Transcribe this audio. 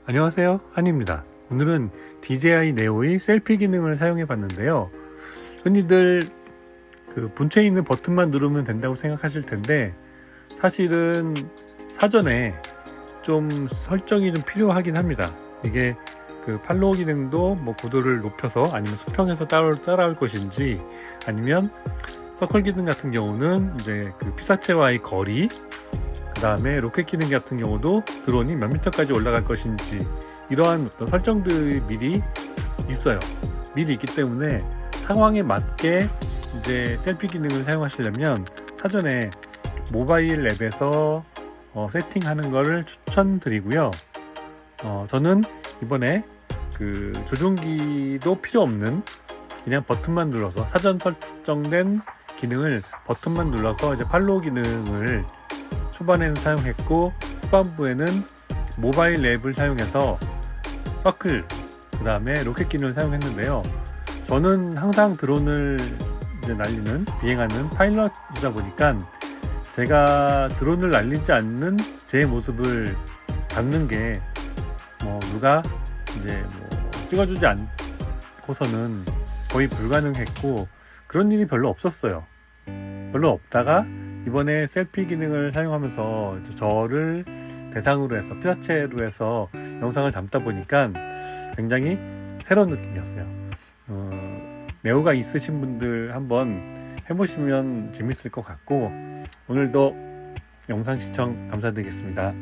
안녕하세요, 한입니다. 오늘은 DJI 네오의 셀피 기능을 사용해 봤는데요. 흔히들 본체에 있는 버튼만 누르면 된다고 생각하실 텐데 사실은 사전에 좀 설정이 좀 필요하긴 합니다. 이게 팔로우 기능도 고도를 높여서 아니면 수평해서 따라올 것인지, 아니면 서클 기능 같은 경우는 이제 피사체와의 거리, 그 다음에 로켓 기능 같은 경우도 드론이 몇 미터까지 올라갈 것인지, 이러한 어떤 설정들이 미리 있어요. 미리 있기 때문에 상황에 맞게 이제 셀피 기능을 사용하시려면 사전에 모바일 앱에서 세팅하는 것을 추천드리고요. 저는 이번에 조종기도 필요 없는 그냥 버튼만 눌러서, 사전 설정된 기능을 버튼만 눌러서 이제 팔로우 기능을 초반에는 사용했고, 후반부에는 모바일 앱을 사용해서 서클, 그 다음에 로켓 기능을 사용했는데요. 저는 항상 드론을 이제 비행하는 파일럿이다 보니까 제가 드론을 날리지 않는 제 모습을 담는 게 누가 이제 찍어주지 않고서는 거의 불가능했고, 그런 일이 별로 없었어요. 별로 없다가 이번에 셀피 기능을 사용하면서 저를 대상으로 해서 피사체로 해서 영상을 담다 보니까 굉장히 새로운 느낌이었어요. 네오가 있으신 분들 한번 해보시면 재밌을 것 같고, 오늘도 영상 시청 감사드리겠습니다.